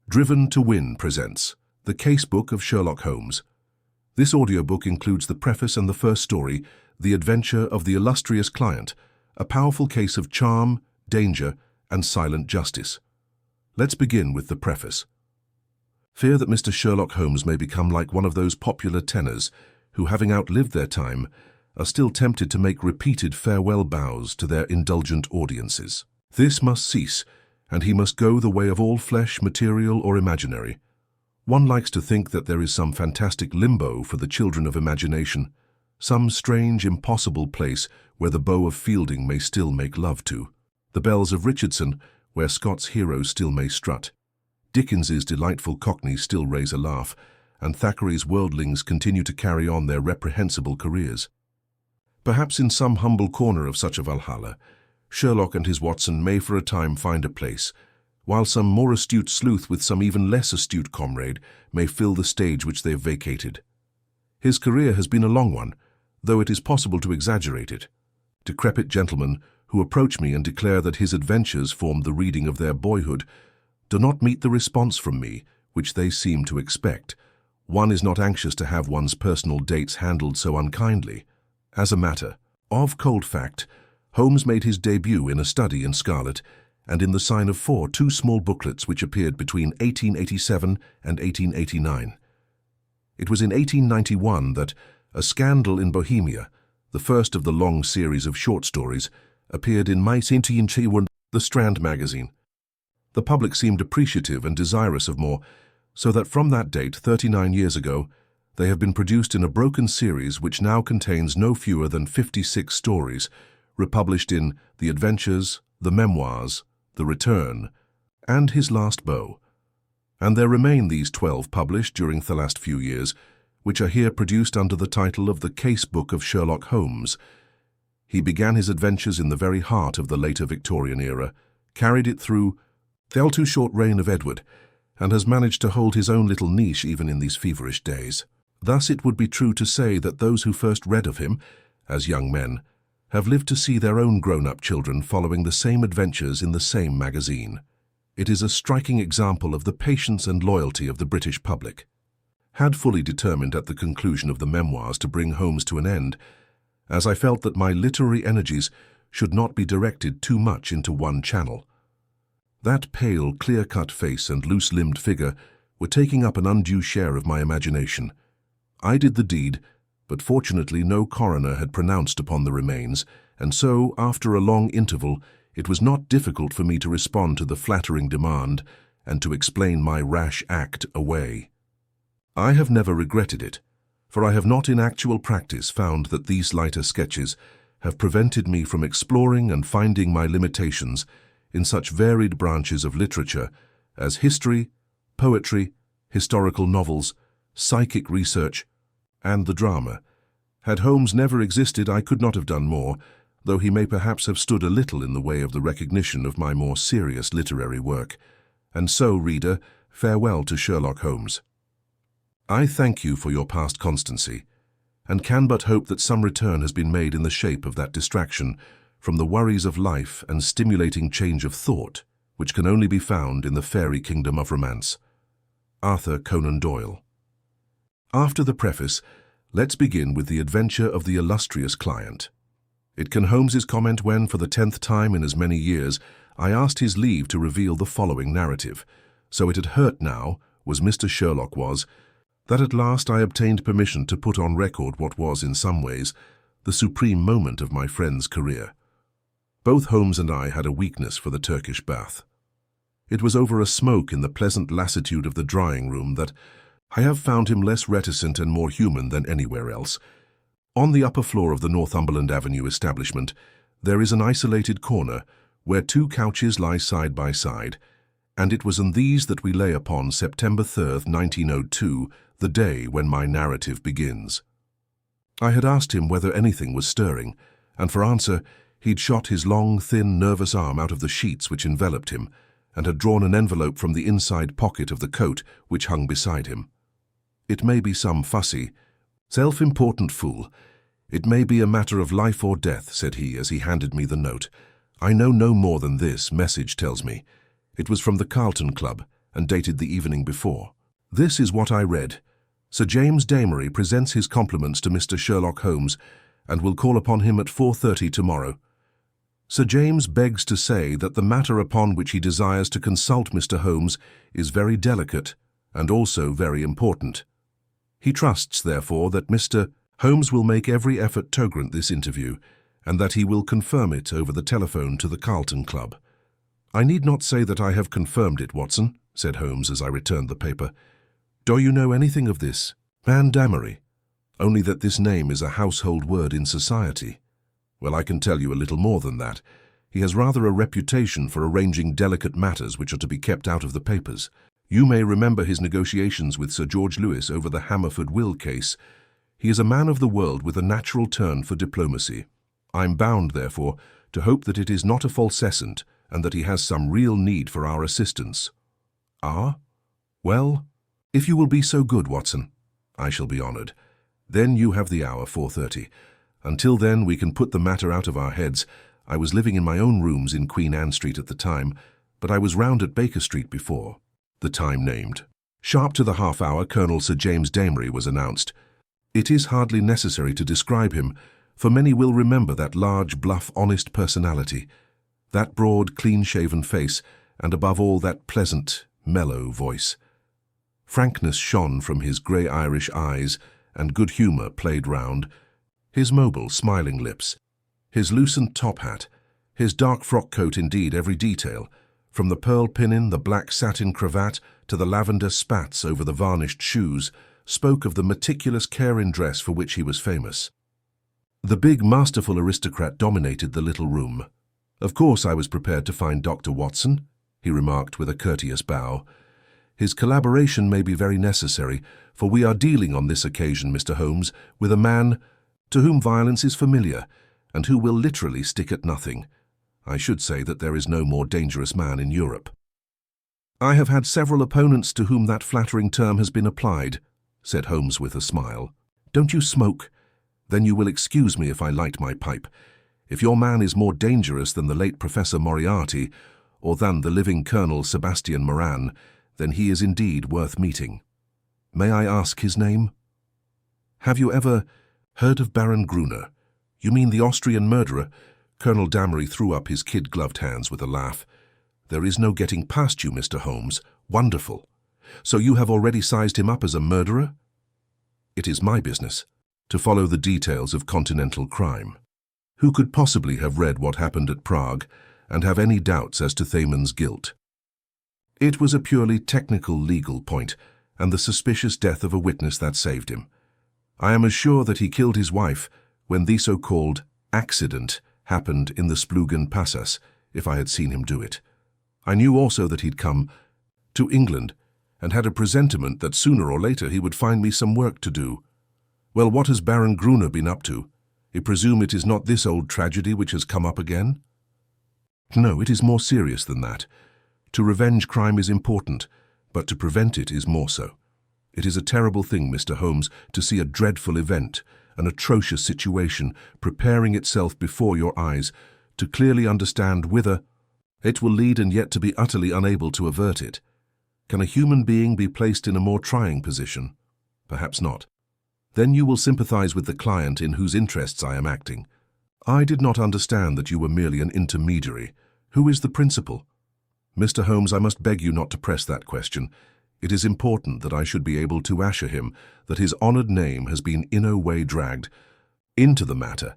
Driven to Win presents The Case-Book of Sherlock Holmes. This audiobook includes the preface and the first story, The Adventure of the Illustrious Client, a powerful case of charm, danger, and silent justice. Let's begin with the preface. Fear that Mr. Sherlock Holmes may become like one of those popular tenors who, having outlived their time, are still tempted to make repeated farewell bows to their indulgent audiences. This must cease, and he must go the way of all flesh, material or imaginary. One likes to think that there is some fantastic limbo for the children of imagination, some strange, impossible place where the bow of Fielding may still make love to, the bells of Richardson where Scott's heroes still may strut, Dickens's delightful cockneys still raise a laugh, and Thackeray's worldlings continue to carry on their reprehensible careers. Perhaps in some humble corner of such a Valhalla, Sherlock and his Watson may for a time find a place, while some more astute sleuth with some even less astute comrade may fill the stage which they have vacated. His career has been a long one, though it is possible to exaggerate it. Decrepit gentlemen who approach me and declare that his adventures formed the reading of their boyhood do not meet the response from me which they seem to expect. One is not anxious to have one's personal dates handled so unkindly. As a matter of cold fact, Holmes made his debut in A Study in Scarlet and in The Sign of Four, two small booklets which appeared between 1887 and 1889. It was in 1891 that A Scandal in Bohemia, the first of the long series of short stories, appeared in My Saint-Ian, the Strand magazine. The public seemed appreciative and desirous of more, so that from that date, 39 years ago, they have been produced in a broken series which now contains no fewer than 56 stories, republished in The Adventures, The Memoirs, The Return, and His Last Beau. And there remain these 12 published during the last few years, which are here produced under the title of The Case-Book of Sherlock Holmes. He began his adventures in the very heart of the later Victorian era, carried it through the all too short reign of Edward, and has managed to hold his own little niche even in these feverish days. Thus it would be true to say that those who first read of him, as young men, have lived to see their own grown-up children following the same adventures in the same magazine. It is a striking example of the patience and loyalty of the British public. Had fully determined at the conclusion of the memoirs to bring Holmes to an end, as I felt that my literary energies should not be directed too much into one channel. That pale, clear-cut face and loose-limbed figure were taking up an undue share of my imagination. I did the deed, but fortunately no coroner had pronounced upon the remains, and so, after a long interval, it was not difficult for me to respond to the flattering demand and to explain my rash act away. I have never regretted it, for I have not in actual practice found that these lighter sketches have prevented me from exploring and finding my limitations in such varied branches of literature as history, poetry, historical novels, psychic research, and the drama. Had Holmes never existed, I could not have done more, though he may perhaps have stood a little in the way of the recognition of my more serious literary work. And so, reader, farewell to Sherlock Holmes. I thank you for your past constancy, and can but hope that some return has been made in the shape of that distraction from the worries of life and stimulating change of thought, which can only be found in the fairy kingdom of romance. Arthur Conan Doyle. After the preface, let's begin with the adventure of the illustrious client. It can Holmes's comment when, for the 10th time in as many years, I asked his leave to reveal the following narrative. So it had hurt now, was Mr. Sherlock was, that at last I obtained permission to put on record what was, in some ways, the supreme moment of my friend's career. Both Holmes and I had a weakness for the Turkish bath. It was over a smoke in the pleasant lassitude of the drawing-room that I have found him less reticent and more human than anywhere else. On the upper floor of the Northumberland Avenue establishment, there is an isolated corner where two couches lie side by side, and it was in these that we lay upon September 3rd, 1902, the day when my narrative begins. I had asked him whether anything was stirring, and for answer, he'd shot his long, thin, nervous arm out of the sheets which enveloped him, and had drawn an envelope from the inside pocket of the coat which hung beside him. It may be some fussy, self-important fool. It may be a matter of life or death, said he as he handed me the note. I know no more than this message tells me. It was from the Carlton Club, and dated the evening before. This is what I read. Sir James Damery presents his compliments to Mr. Sherlock Holmes and will call upon him at 4:30 tomorrow. Sir James begs to say that the matter upon which he desires to consult Mr. Holmes is very delicate and also very important. He trusts, therefore, that Mr. Holmes will make every effort to grant this interview, and that he will confirm it over the telephone to the Carlton Club. "I need not say that I have confirmed it, Watson," said Holmes as I returned the paper. "Do you know anything of this man Damery? Only that this name is a household word in society." "Well, I can tell you a little more than that. He has rather a reputation for arranging delicate matters which are to be kept out of the papers. You may remember his negotiations with Sir George Lewis over the Hammerford will case. He is a man of the world with a natural turn for diplomacy. I'm bound, therefore, to hope that it is not a falsescent and that he has some real need for our assistance." "Ah? Well, if you will be so good, Watson, I shall be honoured. Then you have the hour, 4:30. Until then we can put the matter out of our heads. I was living in my own rooms in Queen Anne Street at the time, but I was round at Baker Street before." The time named. Sharp to the half-hour, Colonel Sir James Damery was announced. It is hardly necessary to describe him, for many will remember that large, bluff, honest personality, that broad, clean-shaven face, and above all that pleasant, mellow voice. Frankness shone from his grey Irish eyes, and good humour played round his mobile, smiling lips, his loosened top hat, his dark frock coat, indeed every detail, from the pearl pinning, the black satin cravat, to the lavender spats over the varnished shoes, spoke of the meticulous care in dress for which he was famous. The big, masterful aristocrat dominated the little room. "Of course I was prepared to find Dr. Watson," he remarked with a courteous bow. "His collaboration may be very necessary, for we are dealing on this occasion, Mr. Holmes, with a man to whom violence is familiar, and who will literally stick at nothing. I should say that there is no more dangerous man in Europe." "I have had several opponents to whom that flattering term has been applied," said Holmes with a smile. "Don't you smoke? Then you will excuse me if I light my pipe. If your man is more dangerous than the late Professor Moriarty, or than the living Colonel Sebastian Moran, then he is indeed worth meeting. May I ask his name?" "Have you ever heard of Baron Gruner?" "You mean the Austrian murderer?" Colonel Damery threw up his kid-gloved hands with a laugh. "There is no getting past you, Mr. Holmes. Wonderful. So you have already sized him up as a murderer?" "It is my business to follow the details of continental crime. Who could possibly have read what happened at Prague and have any doubts as to Thamon's guilt? It was a purely technical legal point, and the suspicious death of a witness that saved him. I am as sure that he killed his wife when the so-called accident happened in the Splugen Passas, if I had seen him do it. I knew also that he'd come to England and had a presentiment that sooner or later he would find me some work to do. Well, what has Baron Gruner been up to? I presume it is not this old tragedy which has come up again?" "No, it is more serious than that. To revenge crime is important, but to prevent it is more so. It is a terrible thing, Mr. Holmes, to see a dreadful event, an atrocious situation, preparing itself before your eyes, to clearly understand whither it will lead and yet to be utterly unable to avert it. Can a human being be placed in a more trying position? Perhaps not. Then you will sympathize with the client in whose interests I am acting. I did not understand that you were merely an intermediary. Who is the principal?" "Mr. Holmes, I must beg you not to press that question. It is important that I should be able to assure him that his honoured name has been in no way dragged into the matter.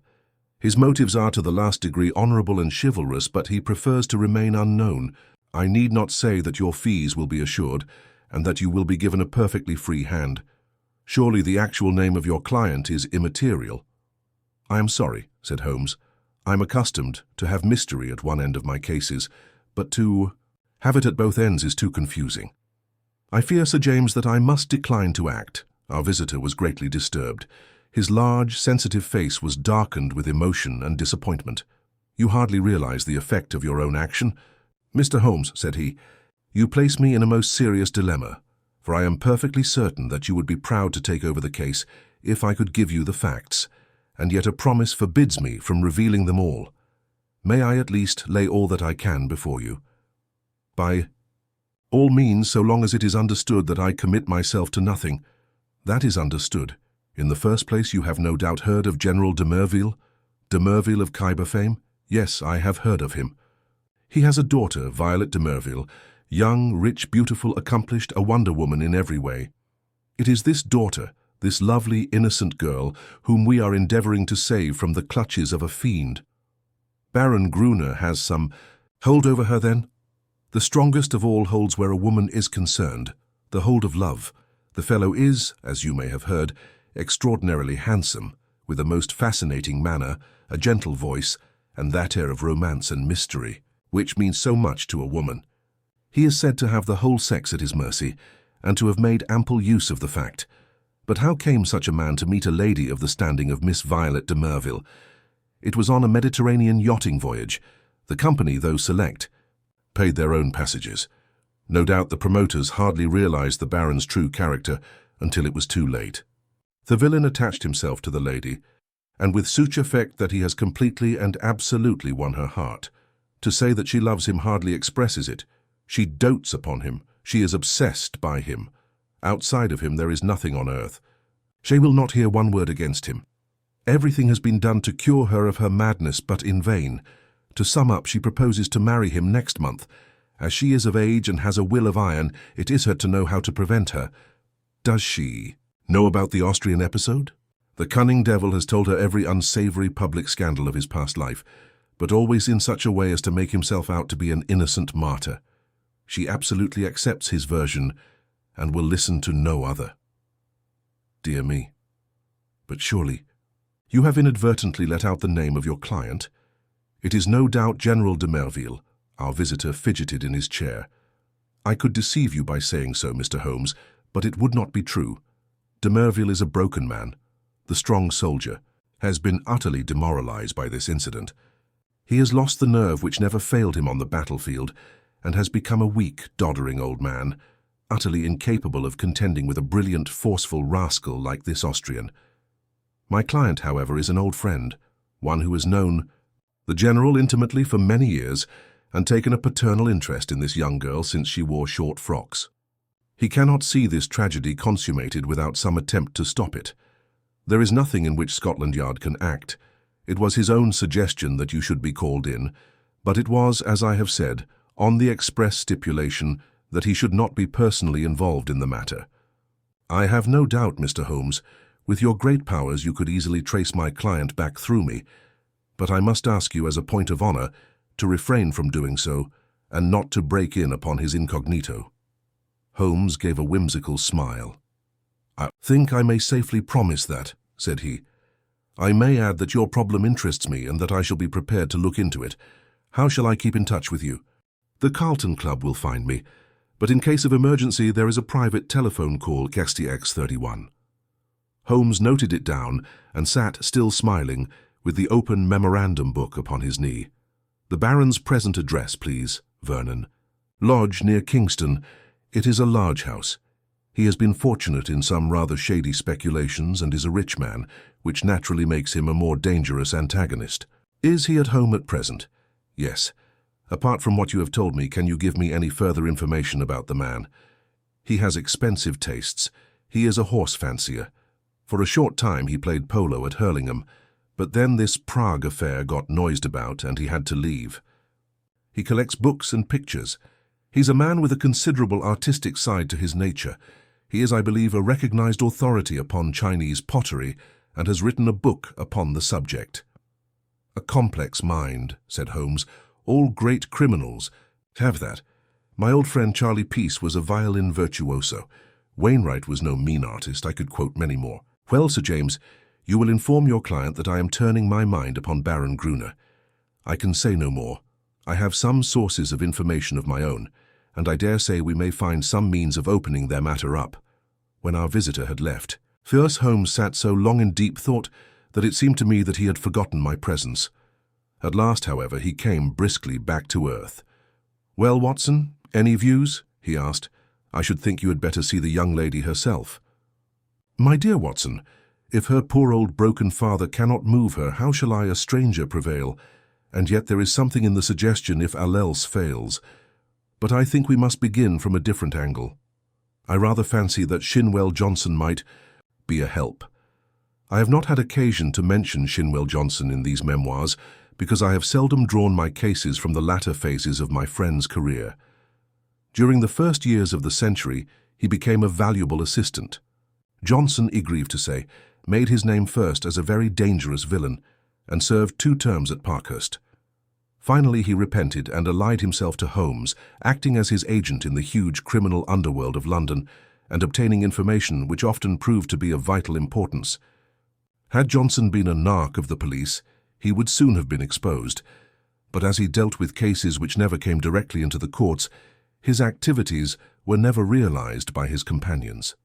His motives are to the last degree honourable and chivalrous, but he prefers to remain unknown. I need not say that your fees will be assured, and that you will be given a perfectly free hand. Surely the actual name of your client is immaterial." "I am sorry," said Holmes. "I am accustomed to have mystery at one end of my cases, but to have it at both ends is too confusing. I fear, Sir James, that I must decline to act." Our visitor was greatly disturbed. His large, sensitive face was darkened with emotion and disappointment. "You hardly realize the effect of your own action. Mr. Holmes," said he, "you place me in a most serious dilemma, for I am perfectly certain that you would be proud to take over the case if I could give you the facts, and yet a promise forbids me from revealing them all. May I at least lay all that I can before you? By All means so long as it is understood that I commit myself to nothing. That is understood. In the first place, you have no doubt heard of General de Merville? De Merville of Khyber fame? Yes, I have heard of him. He has a daughter, Violet de Merville, young, rich, beautiful, accomplished, a wonder woman in every way. It is this daughter, this lovely, innocent girl, whom we are endeavoring to save from the clutches of a fiend. Baron Gruner has some hold over her, then? The strongest of all holds where a woman is concerned, the hold of love. The fellow is, as you may have heard, extraordinarily handsome, with a most fascinating manner, a gentle voice, and that air of romance and mystery, which means so much to a woman. He is said to have the whole sex at his mercy, and to have made ample use of the fact. But how came such a man to meet a lady of the standing of Miss Violet de Merville? It was on a Mediterranean yachting voyage. The company, though select, paid their own passages. No doubt the promoters hardly realized the Baron's true character until it was too late. The villain attached himself to the lady, and with such effect that he has completely and absolutely won her heart. To say that she loves him hardly expresses it. She dotes upon him. She is obsessed by him. Outside of him there is nothing on earth. She will not hear one word against him. Everything has been done to cure her of her madness, but in vain. To sum up, she proposes to marry him next month. As she is of age and has a will of iron, it is her to know how to prevent her. Does she know about the Austrian episode? The cunning devil has told her every unsavory public scandal of his past life, but always in such a way as to make himself out to be an innocent martyr. She absolutely accepts his version and will listen to no other. Dear me. But surely, you have inadvertently let out the name of your client. It is no doubt General de Merville. Our visitor fidgeted in his chair. I could deceive you by saying so, Mr. Holmes, but it would not be true. De Merville is a broken man. The strong soldier has been utterly demoralized by this incident. He has lost the nerve which never failed him on the battlefield, and has become a weak, doddering old man, utterly incapable of contending with a brilliant, forceful rascal like this Austrian. My client, however, is an old friend, one who has known the General intimately for many years, and taken a paternal interest in this young girl since she wore short frocks. He cannot see this tragedy consummated without some attempt to stop it. There is nothing in which Scotland Yard can act. It was his own suggestion that you should be called in, but it was, as I have said, on the express stipulation that he should not be personally involved in the matter. I have no doubt, Mr. Holmes, with your great powers you could easily trace my client back through me, but I must ask you as a point of honor to refrain from doing so, and not to break in upon his incognito. Holmes gave a whimsical smile. I think I may safely promise that, said he. I may add that your problem interests me and that I shall be prepared to look into it. How shall I keep in touch with you? The Carlton Club will find me, but in case of emergency there is a private telephone call, Castix 31. Holmes noted it down and sat, still smiling, with the open memorandum book upon his knee. The Baron's present address, please, Vernon. Lodge near Kingston. It is a large house. He has been fortunate in some rather shady speculations and is a rich man, which naturally makes him a more dangerous antagonist. Is he at home at present? Yes. Apart from what you have told me, can you give me any further information about the man? He has expensive tastes. He is a horse fancier. For a short time he played polo at Hurlingham, but then this Prague affair got noised about and he had to leave. He collects books and pictures. He's a man with a considerable artistic side to his nature. He is, I believe, a recognized authority upon Chinese pottery and has written a book upon the subject. A complex mind, said Holmes. All great criminals have that. My old friend Charlie Peace was a violin virtuoso. Wainwright was no mean artist. I could quote many more. Well, Sir James, you will inform your client that I am turning my mind upon Baron Gruner. I can say no more. I have some sources of information of my own, and I dare say we may find some means of opening their matter up. When our visitor had left, Fierce Holmes sat so long in deep thought that it seemed to me that he had forgotten my presence. At last, however, he came briskly back to earth. Well, Watson, any views? He asked. I should think you had better see the young lady herself. My dear Watson, if her poor old broken father cannot move her, how shall I, a stranger, prevail? And yet there is something in the suggestion if all else fails. But I think we must begin from a different angle. I rather fancy that Shinwell Johnson might be a help. I have not had occasion to mention Shinwell Johnson in these memoirs because I have seldom drawn my cases from the latter phases of my friend's career. During the first years of the century, he became a valuable assistant. Johnson, I grieve to say, made his name first as a very dangerous villain and served 2 terms at Parkhurst. Finally, he repented and allied himself to Holmes, acting as his agent in the huge criminal underworld of London and obtaining information which often proved to be of vital importance. Had Johnson been a narc of the police, he would soon have been exposed, but as he dealt with cases which never came directly into the courts, his activities were never realized by his companions.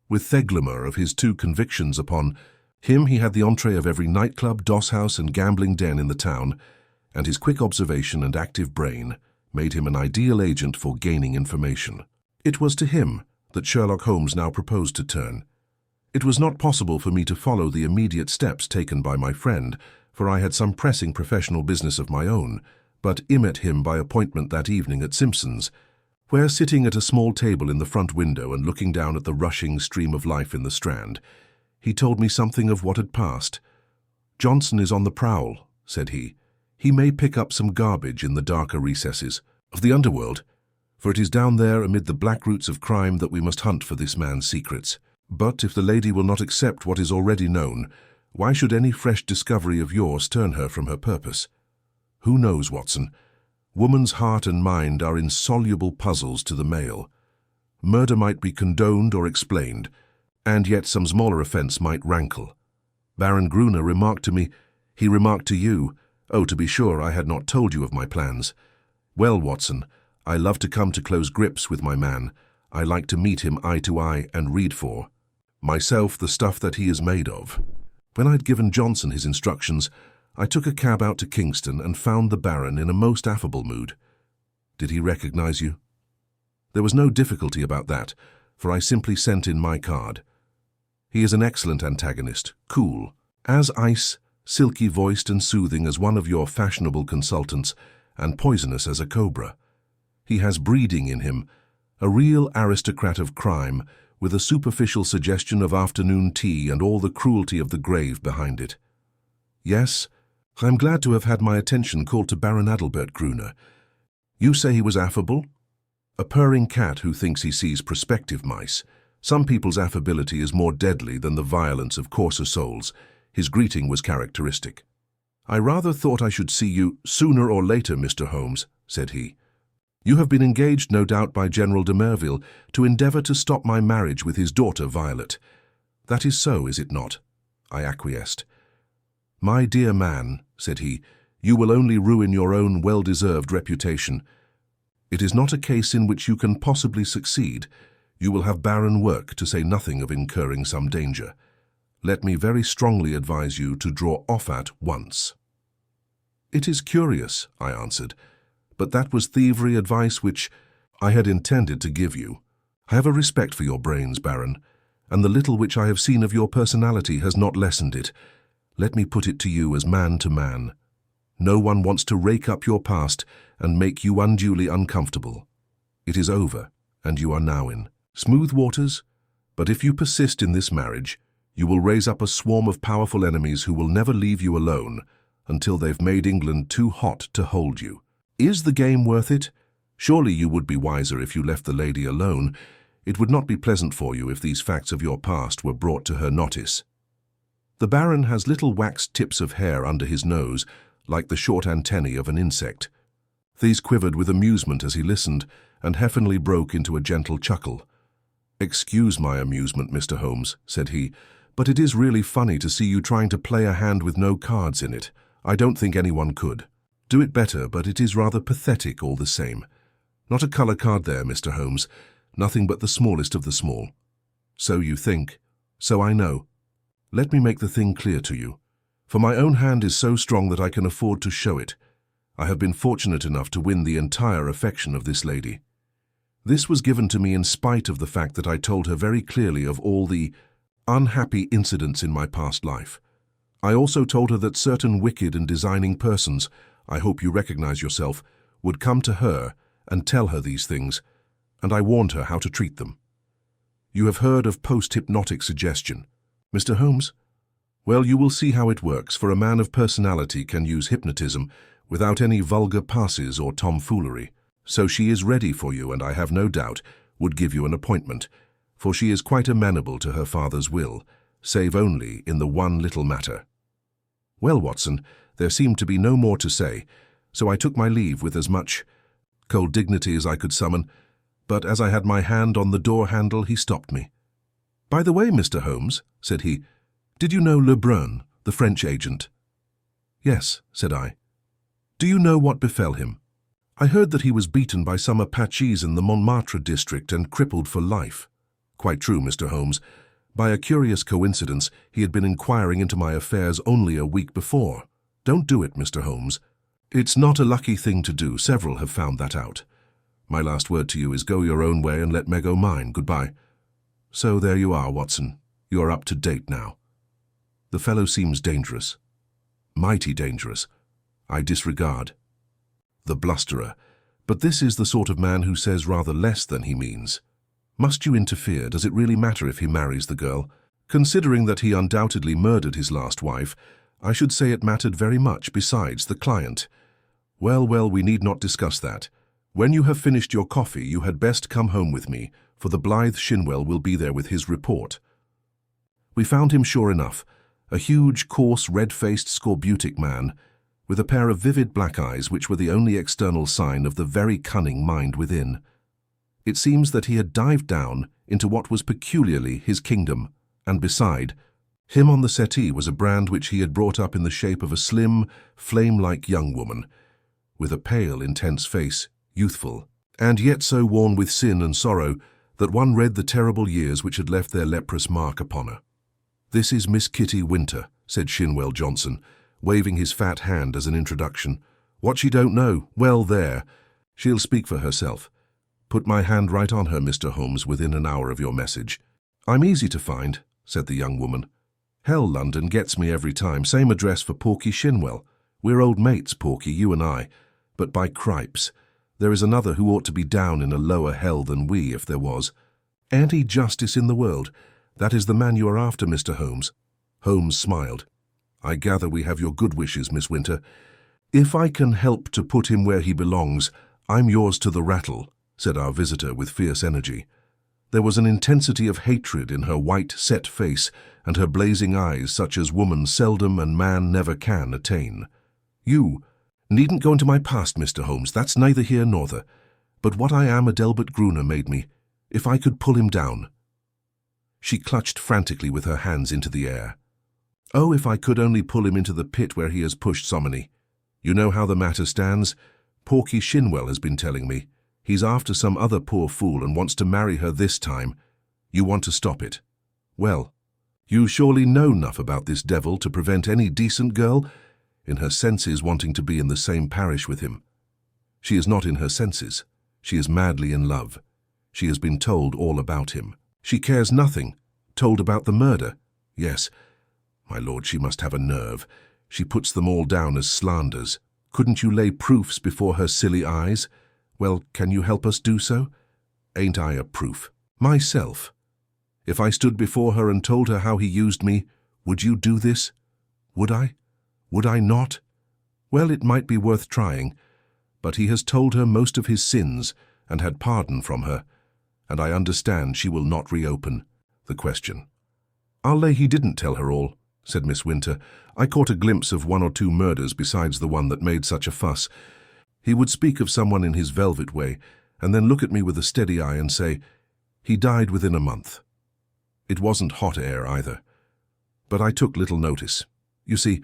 With Theglamour of his 2 convictions upon him, he had the entree of every nightclub, dosshouse and gambling den in the town, and his quick observation and active brain made him an ideal agent for gaining information. It was to him that Sherlock Holmes now proposed to turn. It was not possible for me to follow the immediate steps taken by my friend, for I had some pressing professional business of my own, but I met him by appointment that evening at Simpson's, where, sitting at a small table in the front window and looking down at the rushing stream of life in the Strand, he told me something of what had passed. "Johnson is on the prowl," said he. "He may pick up some garbage in the darker recesses of the underworld, for it is down there amid the black roots of crime that we must hunt for this man's secrets. But if the lady will not accept what is already known, why should any fresh discovery of yours turn her from her purpose? Who knows, Watson? Woman's heart and mind are insoluble puzzles to the male. Murder might be condoned or explained, and yet some smaller offence might rankle. Baron Gruner remarked to me, he remarked to you, oh, to be sure, I had not told you of my plans. Well, Watson, I love to come to close grips with my man. I like to meet him eye to eye and read for myself the stuff that he is made of." When I'd given Johnson his instructions, I took a cab out to Kingston and found the Baron in a most affable mood. Did he recognize you? There was no difficulty about that, for I simply sent in my card. He is an excellent antagonist, cool, as ice, silky-voiced and soothing as one of your fashionable consultants, and poisonous as a cobra. He has breeding in him, a real aristocrat of crime, with a superficial suggestion of afternoon tea and all the cruelty of the grave behind it. Yes, I am glad to have had my attention called to Baron Adalbert Gruner. You say he was affable? A purring cat who thinks he sees prospective mice. Some people's affability is more deadly than the violence of coarser souls. His greeting was characteristic. "I rather thought I should see you sooner or later, Mr. Holmes," said he. "You have been engaged, no doubt, by General de Merville to endeavour to stop my marriage with his daughter Violet. That is so, is it not?" I acquiesced. "My dear man," said he, "you will only ruin your own well-deserved reputation. It is not a case in which you can possibly succeed. You will have barren work, to say nothing of incurring some danger. Let me very strongly advise you to draw off at once." "It is curious," I answered, "but that was thievery advice which I had intended to give you. I have a respect for your brains, Baron, and the little which I have seen of your personality has not lessened it. Let me put it to you as man to man. No one wants to rake up your past and make you unduly uncomfortable. It is over, and you are now in smooth waters, but if you persist in this marriage, you will raise up a swarm of powerful enemies who will never leave you alone until they've made England too hot to hold you. Is the game worth it? Surely you would be wiser if you left the lady alone. It would not be pleasant for you if these facts of your past were brought to her notice." The Baron has little waxed tips of hair under his nose, like the short antennae of an insect. These quivered with amusement as he listened, and Heffenly broke into a gentle chuckle. "Excuse my amusement, Mr. Holmes," said he, "but it is really funny to see you trying to play a hand with no cards in it. I don't think anyone could. Do it better, but it is rather pathetic all the same. Not a colour card there, Mr. Holmes. Nothing but the smallest of the small." "So you think. So I know. Let me make the thing clear to you. For my own hand is so strong that I can afford to show it. I have been fortunate enough to win the entire affection of this lady. This was given to me in spite of the fact that I told her very clearly of all the unhappy incidents in my past life. I also told her that certain wicked and designing persons, I hope you recognize yourself, would come to her and tell her these things, and I warned her how to treat them. You have heard of post-hypnotic suggestion, Mr. Holmes? Well, you will see how it works, for a man of personality can use hypnotism without any vulgar passes or tomfoolery. So she is ready for you, and I have no doubt would give you an appointment, for she is quite amenable to her father's will, save only in the one little matter. Well, Watson, there seemed to be no more to say, so I took my leave with as much cold dignity as I could summon, but as I had my hand on the door handle, he stopped me. "By the way, Mr. Holmes," said he, "did you know Lebrun, the French agent?" "Yes," said I. "Do you know what befell him?" "I heard that he was beaten by some Apaches in the Montmartre district and crippled for life." "Quite true, Mr. Holmes. By a curious coincidence, he had been inquiring into my affairs only a week before. Don't do it, Mr. Holmes. It's not a lucky thing to do. Several have found that out. My last word to you is go your own way and let Meg go mine. Goodbye." So there you are, Watson. You are up to date now. The fellow seems dangerous. Mighty dangerous. I disregard. The blusterer. But this is the sort of man who says rather less than he means. Must you interfere? Does it really matter if he marries the girl? Considering that he undoubtedly murdered his last wife, I should say it mattered very much. Besides, the client. Well, we need not discuss that. When you have finished your coffee, you had best come home with me, for the blithe Shinwell will be there with his report. We found him sure enough, a huge, coarse, red-faced, scorbutic man, with a pair of vivid black eyes which were the only external sign of the very cunning mind within. It seems that he had dived down into what was peculiarly his kingdom, and beside him on the settee was a brand which he had brought up in the shape of a slim, flame-like young woman, with a pale, intense face, youthful, and yet so worn with sin and sorrow that one read the terrible years which had left their leprous mark upon her. "This is Miss Kitty Winter," said Shinwell Johnson, waving his fat hand as an introduction. "What she don't know, well, there. She'll speak for herself. Put my hand right on her, Mr. Holmes, within an hour of your message." "I'm easy to find," said the young woman. "Hell, London gets me every time. Same address for Porky Shinwell. We're old mates, Porky, you and I. But by cripes, there is another who ought to be down in a lower hell than we, if there was. Anti-justice in the world. That is the man you are after, Mr. Holmes." Holmes smiled. "I gather we have your good wishes, Miss Winter. If I can help to put him where he belongs, I'm yours to the rattle," said our visitor with fierce energy. There was an intensity of hatred in her white, set face and her blazing eyes such as woman seldom and man never can attain. "You needn't go into my past, Mr. Holmes. That's neither here nor there. But what I am, Adelbert Gruner made me. If I could pull him down." She clutched frantically with her hands into the air. "Oh, if I could only pull him into the pit where he has pushed so many. You know how the matter stands? Porky Shinwell has been telling me. He's after some other poor fool and wants to marry her this time. You want to stop it. Well, you surely know enough about this devil to prevent any decent girl in her senses wanting to be in the same parish with him. She is not in her senses. She is madly in love. She has been told all about him. She cares nothing. Told about the murder. Yes, my lord, she must have a nerve. She puts them all down as slanders. Couldn't you lay proofs before her silly eyes? Well, can you help us do so? Ain't I a proof? Myself. If I stood before her and told her how he used me, would you do this? Would I? Would I not? Well, it might be worth trying, but he has told her most of his sins and had pardon from her, and I understand she will not reopen the question. "I'll lay he didn't tell her all," said Miss Winter. "I caught a glimpse of one or two murders besides the one that made such a fuss. He would speak of someone in his velvet way, and then look at me with a steady eye and say, 'He died within a month.' It wasn't hot air either. But I took little notice. You see,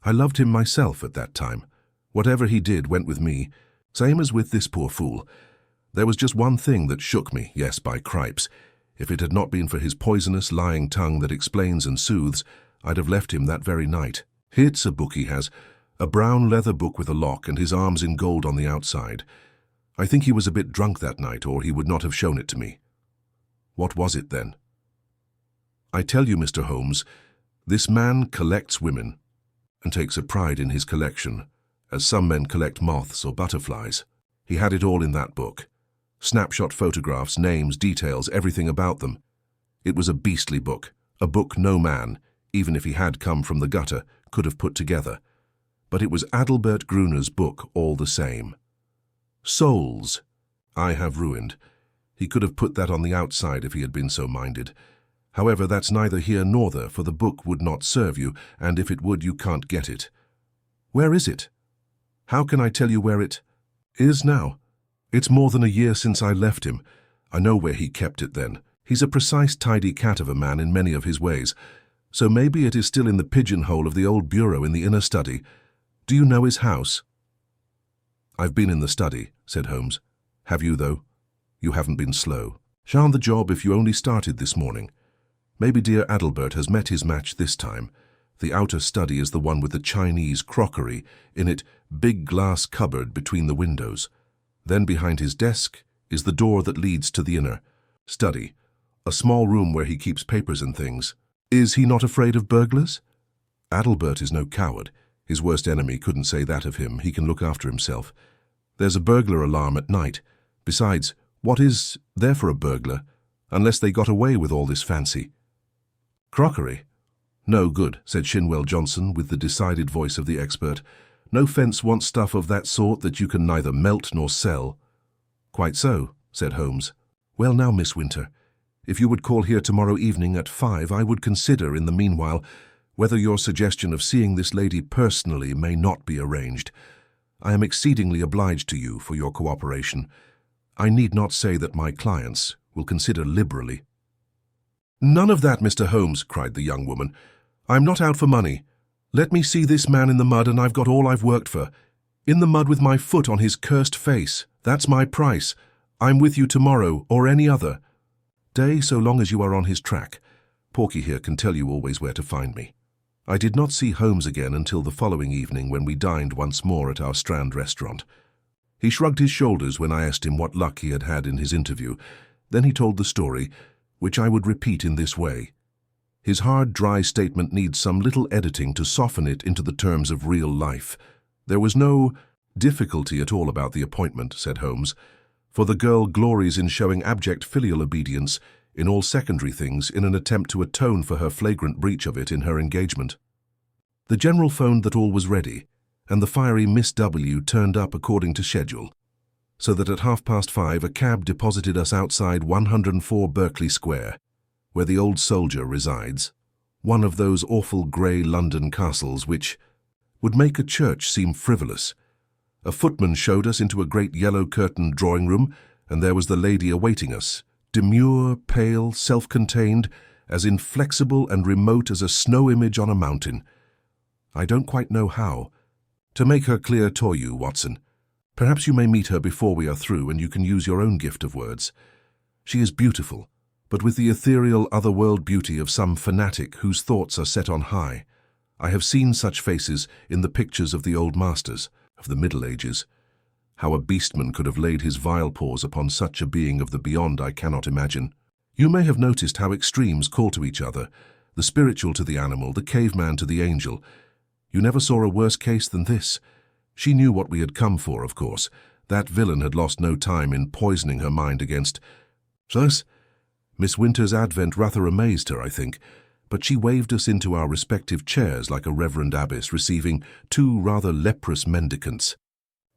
I loved him myself at that time. Whatever he did went with me, same as with this poor fool. There was just one thing that shook me, yes, by cripes. If it had not been for his poisonous, lying tongue that explains and soothes, I'd have left him that very night. It's a book he has, a brown leather book with a lock and his arms in gold on the outside. I think he was a bit drunk that night, or he would not have shown it to me." "What was it then?" "I tell you, Mr. Holmes, this man collects women, and takes a pride in his collection, as some men collect moths or butterflies. He had it all in that book. Snapshot photographs, names, details, everything about them. It was a beastly book, a book no man, even if he had come from the gutter, could have put together. But it was Adalbert Gruner's book all the same. Souls. I have ruined. He could have put that on the outside if he had been so minded. However, that's neither here nor there, for the book would not serve you, and if it would, you can't get it. Where is it? How can I tell you where it is now? It's more than a year since I left him. I know where he kept it then. He's a precise, tidy cat of a man in many of his ways. So maybe it is still in the pigeonhole of the old bureau in the inner study. Do you know his house? I've been in the study, said Holmes. Have you, though? You haven't been slow. Shan't the job if you only started this morning. Maybe dear Adalbert has met his match this time. The outer study is the one with the Chinese crockery, in it big glass cupboard between the windows. Then behind his desk is the door that leads to the inner study, a small room where he keeps papers and things. Is he not afraid of burglars? Adalbert is no coward. His worst enemy couldn't say that of him. He can look after himself. There's a burglar alarm at night. Besides, what is there for a burglar, unless they got away with all this fancy? Crockery? No good, said Shinwell Johnson with the decided voice of the expert. No fence wants stuff of that sort that you can neither melt nor sell. Quite so, said Holmes. Well now, Miss Winter, if you would call here tomorrow evening at 5, I would consider, in the meanwhile, whether your suggestion of seeing this lady personally may not be arranged. I am exceedingly obliged to you for your cooperation. I need not say that my clients will consider liberally. None of that, Mr. Holmes, cried the young woman. I'm not out for money. Let me see this man in the mud and I've got all I've worked for. In the mud with my foot on his cursed face. That's my price. I'm with you tomorrow or any other day so long as you are on his track. Porky here can tell you always where to find me. I did not see Holmes again until the following evening when we dined once more at our Strand restaurant. He shrugged his shoulders when I asked him what luck he had had in his interview. Then he told the story, which I would repeat in this way. His hard, dry statement needs some little editing to soften it into the terms of real life. There was no difficulty at all about the appointment, said Holmes, for the girl glories in showing abject filial obedience in all secondary things in an attempt to atone for her flagrant breach of it in her engagement. The General phoned that all was ready, and the fiery Miss W. turned up according to schedule, so that at 5:30 a cab deposited us outside 104 Berkeley Square, where the old soldier resides, one of those awful grey London castles which would make a church seem frivolous. A footman showed us into a great yellow-curtained drawing-room, and there was the lady awaiting us, demure, pale, self-contained, as inflexible and remote as a snow image on a mountain. I don't quite know how to make her clear to you, Watson. Perhaps you may meet her before we are through, and you can use your own gift of words. She is beautiful, but with the ethereal otherworld beauty of some fanatic whose thoughts are set on high. I have seen such faces in the pictures of the old masters of the Middle Ages. How a beastman could have laid his vile paws upon such a being of the beyond I cannot imagine. You may have noticed how extremes call to each other, the spiritual to the animal, the caveman to the angel. You never saw a worse case than this. She knew what we had come for, of course. That villain had lost no time in poisoning her mind against us. Miss Winter's advent rather amazed her, I think, but she waved us into our respective chairs like a reverend abbess receiving two rather leprous mendicants.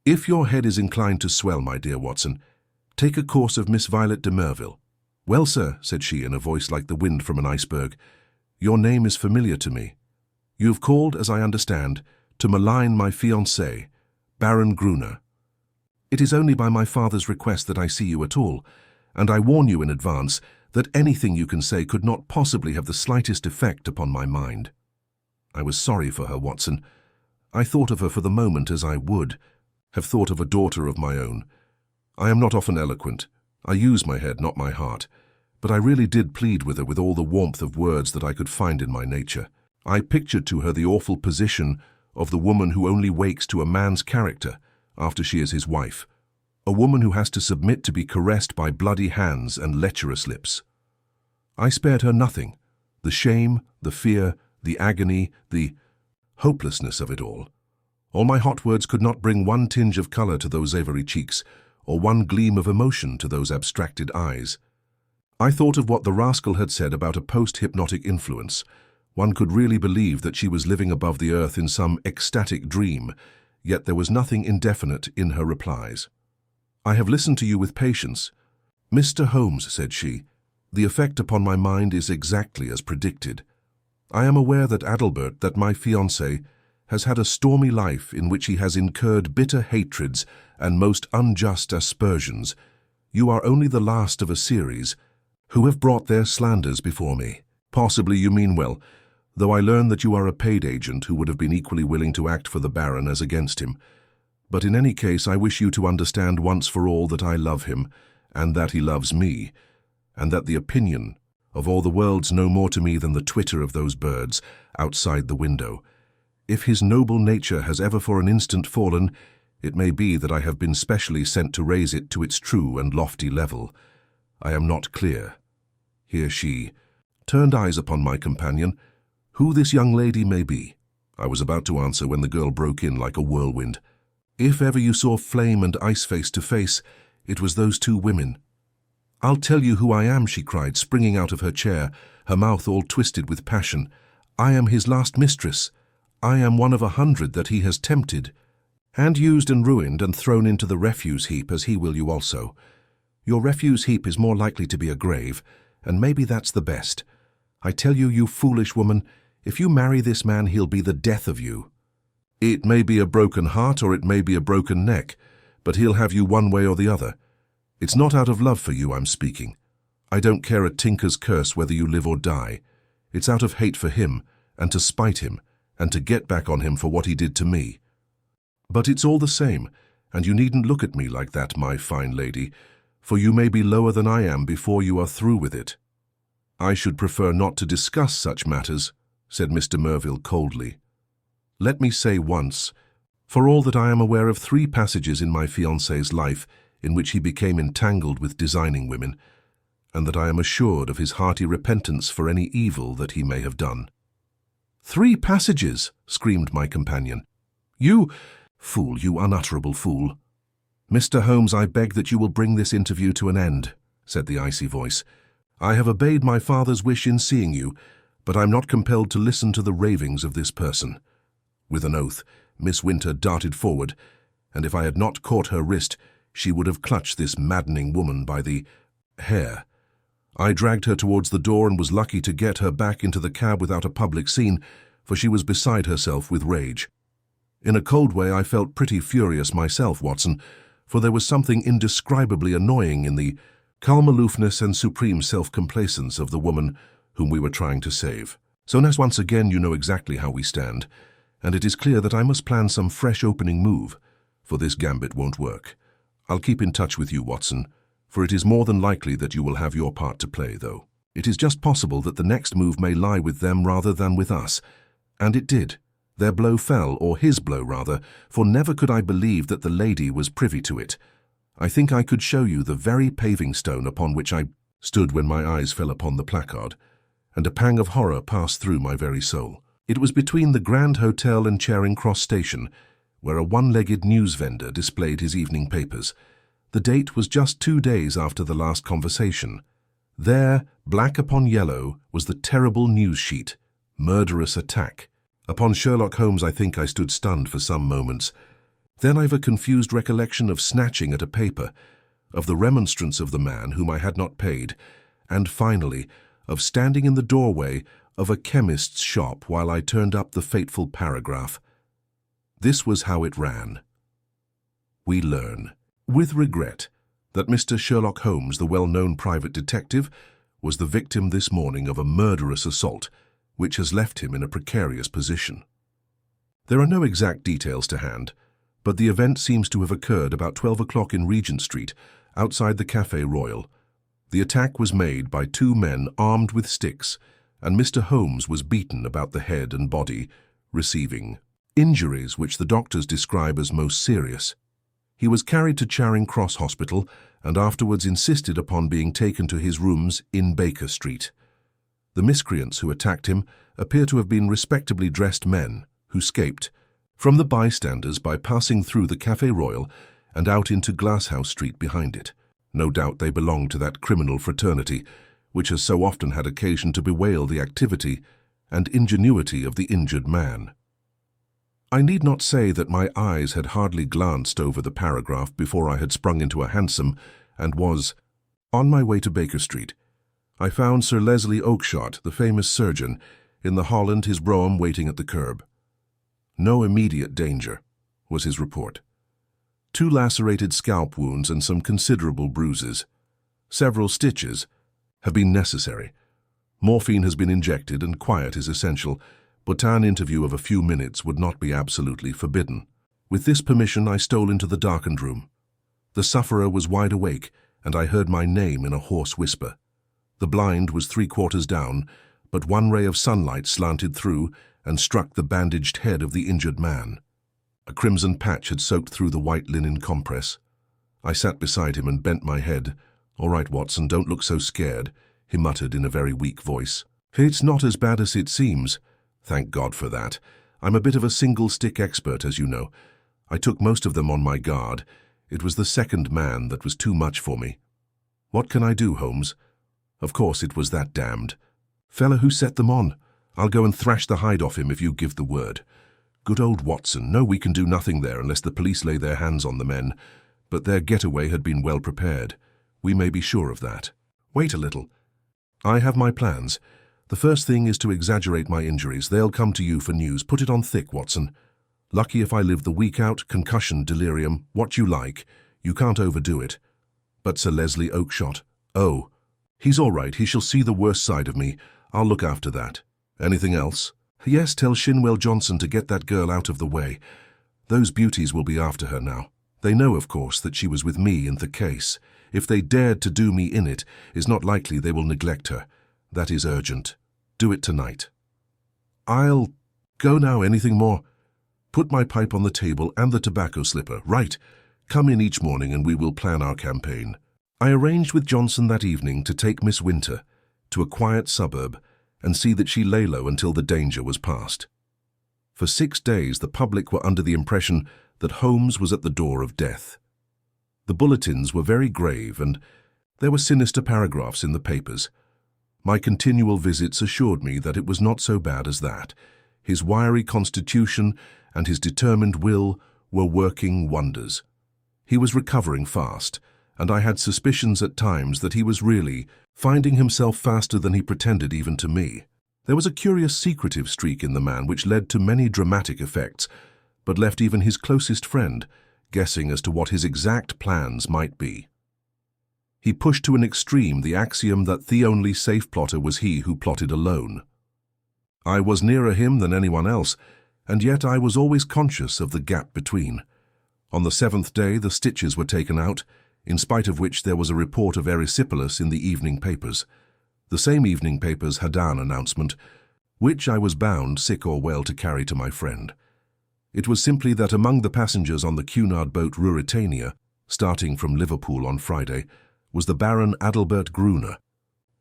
If your head is inclined to swell, my dear Watson, take a course of Miss Violet de Merville. Well, sir, said she in a voice like the wind from an iceberg, your name is familiar to me. You have called, as I understand, to malign my fiancé, Baron Gruner. It is only by my father's request that I see you at all, and I warn you in advance that anything you can say could not possibly have the slightest effect upon my mind. I was sorry for her, Watson. I thought of her for the moment as I would have thought of a daughter of my own. I am not often eloquent. I use my head, not my heart. But I really did plead with her with all the warmth of words that I could find in my nature. I pictured to her the awful position of the woman who only wakes to a man's character after she is his wife, a woman who has to submit to be caressed by bloody hands and lecherous lips. I spared her nothing, the shame, the fear, the agony, the hopelessness of it all. All my hot words could not bring one tinge of colour to those ivory cheeks, or one gleam of emotion to those abstracted eyes. I thought of what the rascal had said about a post-hypnotic influence. One could really believe that she was living above the earth in some ecstatic dream, yet there was nothing indefinite in her replies. "I have listened to you with patience." "Mr. Holmes," said she, "the effect upon my mind is exactly as predicted. I am aware that Adalbert, that my fiancé, has had a stormy life in which he has incurred bitter hatreds and most unjust aspersions. You are only the last of a series who have brought their slanders before me. Possibly you mean well, though I learn that you are a paid agent who would have been equally willing to act for the Baron as against him. But in any case, I wish you to understand once for all that I love him, and that he loves me, and that the opinion of all the world's no more to me than the twitter of those birds outside the window. If his noble nature has ever for an instant fallen, it may be that I have been specially sent to raise it to its true and lofty level. I am not clear." Here she turned eyes upon my companion. "Who this young lady may be," I was about to answer when the girl broke in like a whirlwind. "If ever you saw flame and ice face to face, it was those two women." "I'll tell you who I am," she cried, springing out of her chair, her mouth all twisted with passion. "I am his last mistress. I am one of 100 that he has tempted, and used and ruined and thrown into the refuse heap, as he will you also. Your refuse heap is more likely to be a grave, and maybe that's the best. I tell you, you foolish woman, if you marry this man, he'll be the death of you. It may be a broken heart or it may be a broken neck, but he'll have you one way or the other. It's not out of love for you I'm speaking. I don't care a tinker's curse whether you live or die. It's out of hate for him, and to spite him, and to get back on him for what he did to me. But it's all the same, and you needn't look at me like that, my fine lady, for you may be lower than I am before you are through with it." "I should prefer not to discuss such matters," said Mr. Merville coldly. "Let me say once, for all that I am aware of 3 passages in my fiancé's life in which he became entangled with designing women, and that I am assured of his hearty repentance for any evil that he may have done." "3 passages!" screamed my companion. "You, fool, you unutterable fool." "Mr. Holmes, I beg that you will bring this interview to an end," said the icy voice. "I have obeyed my father's wish in seeing you, but I'm not compelled to listen to the ravings of this person." With an oath, Miss Winter darted forward, and if I had not caught her wrist, she would have clutched this maddening woman by the hair. I dragged her towards the door and was lucky to get her back into the cab without a public scene, for she was beside herself with rage. In a cold way, I felt pretty furious myself, Watson, for there was something indescribably annoying in the calm aloofness and supreme self-complacence of the woman whom we were trying to save. So now once again you know exactly how we stand, and it is clear that I must plan some fresh opening move, for this gambit won't work. I'll keep in touch with you, Watson, for it is more than likely that you will have your part to play, though. It is just possible that the next move may lie with them rather than with us. And it did. Their blow fell, or his blow rather, for never could I believe that the lady was privy to it. I think I could show you the very paving stone upon which I stood when my eyes fell upon the placard, and a pang of horror passed through my very soul. It was between the Grand Hotel and Charing Cross Station, where a one-legged news vendor displayed his evening papers. The date was just 2 days after the last conversation. There, black upon yellow, was the terrible news sheet, "Murderous Attack." Upon Sherlock Holmes I think I stood stunned for some moments. Then I've a confused recollection of snatching at a paper, of the remonstrance of the man whom I had not paid, and finally, of standing in the doorway of a chemist's shop while I turned up the fateful paragraph. This was how it ran. "We learn, with regret, that Mr. Sherlock Holmes, the well-known private detective, was the victim this morning of a murderous assault, which has left him in a precarious position." There are no exact details to hand, but the event seems to have occurred about 12 o'clock in Regent Street, outside the Café Royal. The attack was made by 2 men armed with sticks, and Mr. Holmes was beaten about the head and body, receiving injuries which the doctors describe as most serious. He was carried to Charing Cross Hospital and afterwards insisted upon being taken to his rooms in Baker Street. The miscreants who attacked him appear to have been respectably dressed men who escaped from the bystanders by passing through the Café Royal and out into Glasshouse Street behind it. No doubt they belonged to that criminal fraternity, which has so often had occasion to bewail the activity and ingenuity of the injured man. I need not say that my eyes had hardly glanced over the paragraph before I had sprung into a hansom and was on my way to Baker Street. I found Sir Leslie Oakshott, the famous surgeon, in the Holland, his brougham waiting at the curb. No immediate danger, was his report. 2 lacerated scalp wounds and some considerable bruises. Several stitches have been necessary. Morphine has been injected and quiet is essential, but an interview of a few minutes would not be absolutely forbidden. With this permission, I stole into the darkened room. The sufferer was wide awake, and I heard my name in a hoarse whisper. The blind was 3/4 down, but one ray of sunlight slanted through and struck the bandaged head of the injured man. A crimson patch had soaked through the white linen compress. I sat beside him and bent my head. "All right, Watson, don't look so scared," he muttered in a very weak voice. "It's not as bad as it seems. Thank God for that. I'm a bit of a single-stick expert, as you know. I took most of them on my guard. It was the second man that was too much for me. What can I do, Holmes? Of course it was that damned fella who set them on. I'll go and thrash the hide off him if you give the word. Good old Watson. No, we can do nothing there unless the police lay their hands on the men, but their getaway had been well prepared. We may be sure of that. Wait a little. I have my plans. The first thing is to exaggerate my injuries. They'll come to you for news. Put it on thick, Watson. Lucky if I live the week out, concussion, delirium, what you like. You can't overdo it. But Sir Leslie Oakshott, oh, he's all right. He shall see the worst side of me. I'll look after that. Anything else? Yes, tell Shinwell Johnson to get that girl out of the way. Those beauties will be after her now. They know, of course, that she was with me in the case. If they dared to do me in it, it's not likely they will neglect her. That is urgent. Do it tonight. I'll go now. Anything more? Put my pipe on the table and the tobacco slipper. Right. Come in each morning and we will plan our campaign. I arranged with Johnson that evening to take Miss Winter to a quiet suburb and see that she lay low until the danger was past. For 6 days the public were under the impression that Holmes was at the door of death. The bulletins were very grave and there were sinister paragraphs in the papers. My continual visits assured me that it was not so bad as that. His wiry constitution and his determined will were working wonders. He was recovering fast, and I had suspicions at times that he was really finding himself faster than he pretended even to me. There was a curious secretive streak in the man which led to many dramatic effects, but left even his closest friend guessing as to what his exact plans might be. He pushed to an extreme the axiom that the only safe plotter was he who plotted alone. I was nearer him than anyone else, and yet I was always conscious of the gap between. On the 7th day the stitches were taken out, in spite of which there was a report of erysipelas in the evening papers. The same evening papers had an announcement, which I was bound, sick or well, to carry to my friend. It was simply that among the passengers on the Cunard boat Ruritania, starting from Liverpool on Friday, was the Baron Adalbert Gruner,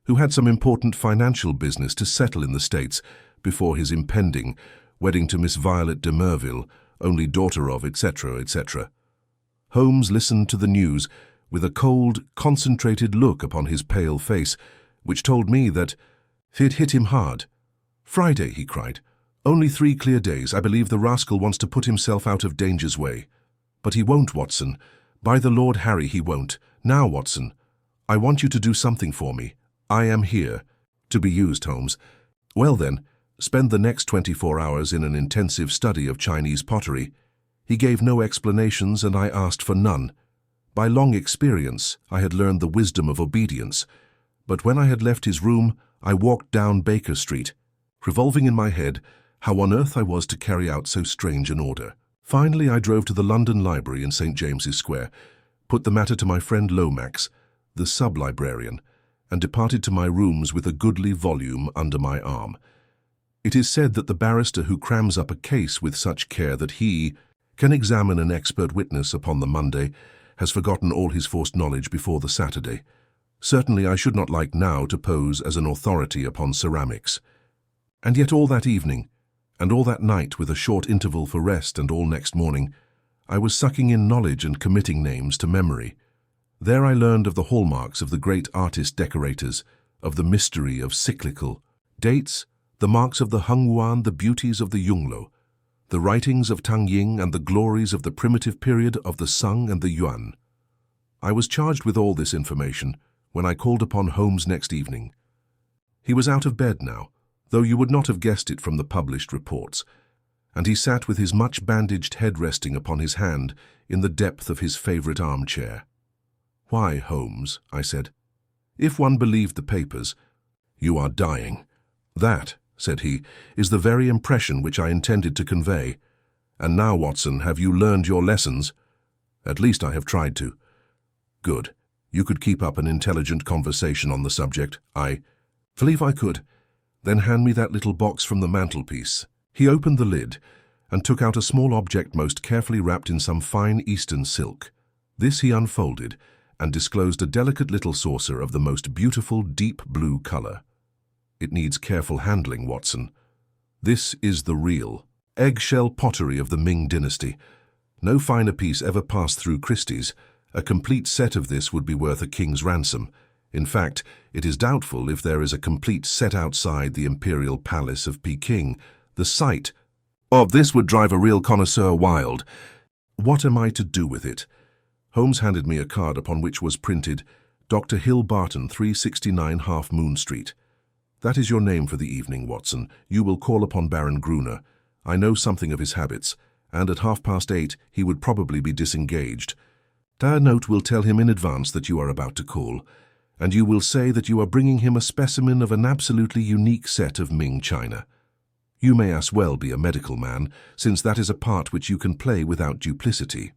who had some important financial business to settle in the States before his impending wedding to Miss Violet de Merville, only daughter of etc., etc. Holmes listened to the news with a cold, concentrated look upon his pale face, which told me that it hit him hard. "Friday," he cried. "Only 3 clear days. I believe the rascal wants to put himself out of danger's way. But he won't, Watson. By the Lord Harry, he won't. Now, Watson, I want you to do something for me. I am here. To be used, Holmes. Well then, spend the next 24 hours in an intensive study of Chinese pottery." He gave no explanations and I asked for none. By long experience, I had learned the wisdom of obedience. But when I had left his room, I walked down Baker Street, revolving in my head how on earth I was to carry out so strange an order. Finally, I drove to the London Library in St. James's Square, put the matter to my friend Lomax, the sub-librarian, and departed to my rooms with a goodly volume under my arm. It is said that the barrister who crams up a case with such care that he can examine an expert witness upon the Monday has forgotten all his forced knowledge before the Saturday. Certainly I should not like now to pose as an authority upon ceramics. And yet all that evening, and all that night with a short interval for rest and all next morning, I was sucking in knowledge and committing names to memory. There I learned of the hallmarks of the great artist-decorators, of the mystery of cyclical dates, the marks of the Henghuan, the beauties of the Yongluo, the writings of Tang Ying, and the glories of the primitive period of the Sung and the Yuan. I was charged with all this information when I called upon Holmes next evening. He was out of bed now, though you would not have guessed it from the published reports, and he sat with his much-bandaged head resting upon his hand in the depth of his favorite armchair. "Why, Holmes?" I said. "If one believed the papers, you are dying." "That," said he, "is the very impression which I intended to convey. And now, Watson, have you learned your lessons?" "At least I have tried to." "Good. You could keep up an intelligent conversation on the subject." "I believe I could." "Then hand me that little box from the mantelpiece." He opened the lid and took out a small object most carefully wrapped in some fine Eastern silk. This he unfolded and disclosed a delicate little saucer of the most beautiful deep blue color. "It needs careful handling, Watson. This is the real eggshell pottery of the Ming dynasty. No finer piece ever passed through Christie's. A complete set of this would be worth a king's ransom. In fact, it is doubtful if there is a complete set outside the imperial palace of Peking. The sight of this would drive a real connoisseur wild. What am I to do with it?" Holmes handed me a card upon which was printed, "Dr. Hill Barton, 369 Half Moon Street." "That is your name for the evening, Watson. You will call upon Baron Gruner. I know something of his habits, and at 8:30 he would probably be disengaged. That note will tell him in advance that you are about to call, and you will say that you are bringing him a specimen of an absolutely unique set of Ming china. You may as well be a medical man, since that is a part which you can play without duplicity.